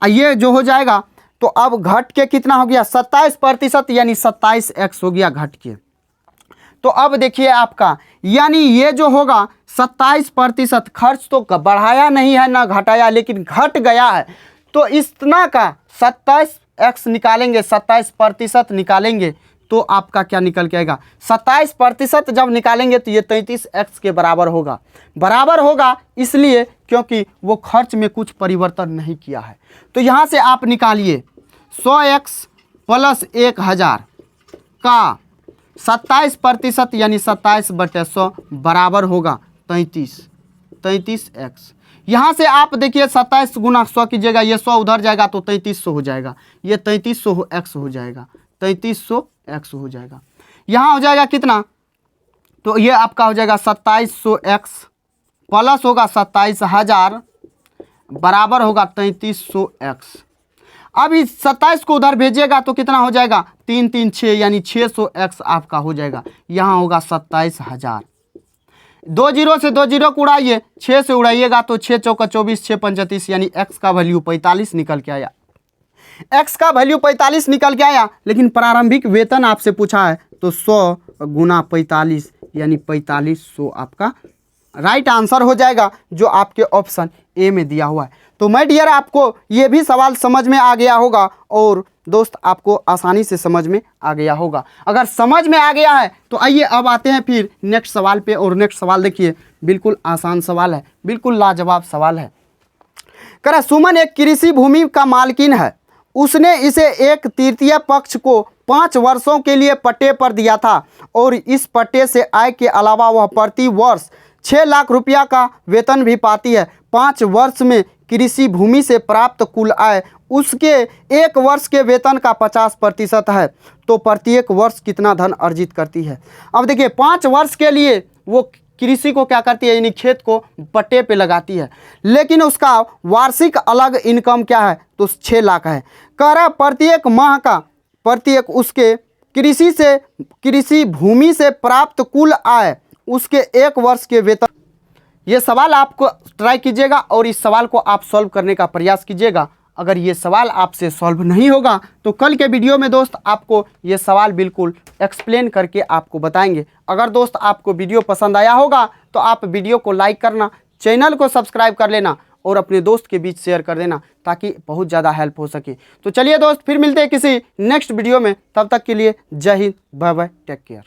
Speaker 1: ये जो हो जाएगा। तो अब घट के कितना हो गया 27%, यानी 27x हो गया घट के। तो अब देखिए आपका, यानी ये जो होगा 27% खर्च तो बढ़ाया नहीं है ना घटाया, लेकिन घट गया है। तो इतना का 27x निकालेंगे, 27% निकालेंगे तो आपका क्या निकल के आएगा, 27% जब निकालेंगे तो ये 33x के बराबर होगा, इसलिए क्योंकि वो खर्च में कुछ परिवर्तन नहीं किया है। तो यहाँ से आप निकालिए 100x प्लस 1,000 का 27%, यानी 27/100 बराबर होगा 33x। यहाँ से आप देखिए 27 गुना 100 कीजिएगा, ये 100 उधर जाएगा तो 3300 हो जाएगा, ये 3300x हो जाएगा, 3300x हो जाएगा। यहाँ हो जाएगा कितना, तो ये आपका हो जाएगा 2700x प्लस होगा 27,000 बराबर होगा 3300x। अब इस 27 को उधर भेजिएगा तो कितना हो जाएगा 3 3 6, यानी 600x आपका हो जाएगा। यहाँ होगा 27,000। 2 जीरो से 2 जीरो को उड़ाइए, 6 से उड़ाइएगा तो 6 चौका 24, 6 35, यानी x का वैल्यू 45 निकल के आया। x का वैल्यू 45 निकल के आया, लेकिन प्रारंभिक वेतन आपसे पूछा है तो 100 गुना 45, यानी 4500 आपका राइट आंसर हो जाएगा, जो आपके ऑप्शन ए में दिया हुआ है। तो माय डियर, आपको ये भी सवाल समझ में आ गया होगा और दोस्त आपको आसानी से समझ में आ गया होगा। अगर समझ में आ गया है तो आइए अब आते हैं फिर नेक्स्ट सवाल पे। और नेक्स्ट सवाल देखिए, बिल्कुल आसान सवाल है, बिल्कुल लाजवाब सवाल है। कह रहा सुमन एक कृषि भूमि का मालकिन है, उसने इसे 1/3 पक्ष को 5 वर्षों के लिए पट्टे पर दिया था और इस पट्टे से आय के अलावा वह प्रति वर्ष 6 लाख रुपया का वेतन भी पाती है। 5 वर्ष में कृषि भूमि से प्राप्त कुल आय उसके 1 वर्ष के वेतन का 50% है, तो प्रत्येक वर्ष कितना धन अर्जित करती है। अब देखिए 5 वर्ष के लिए वो कृषि को क्या करती है, यानी खेत को पट्टे पे लगाती है, लेकिन उसका वार्षिक अलग इनकम क्या है, तो 6 लाख है। कह रहा प्रत्येक माह का, प्रत्येक उसके कृषि भूमि से प्राप्त कुल आय उसके 1 वर्ष के वेतन। ये सवाल आपको ट्राई कीजिएगा और इस सवाल को आप सॉल्व करने का प्रयास कीजिएगा। अगर ये सवाल आपसे सॉल्व नहीं होगा तो कल के वीडियो में दोस्त आपको ये सवाल बिल्कुल एक्सप्लेन करके आपको बताएंगे। अगर दोस्त आपको वीडियो पसंद आया होगा तो आप वीडियो को लाइक करना, चैनल को सब्सक्राइब कर लेना और अपने दोस्त के बीच शेयर कर देना ताकि बहुत ज़्यादा हेल्प हो सके। तो चलिए दोस्त, फिर मिलते हैं किसी नेक्स्ट वीडियो में। तब तक के लिए जय Hind, bye bye, take care.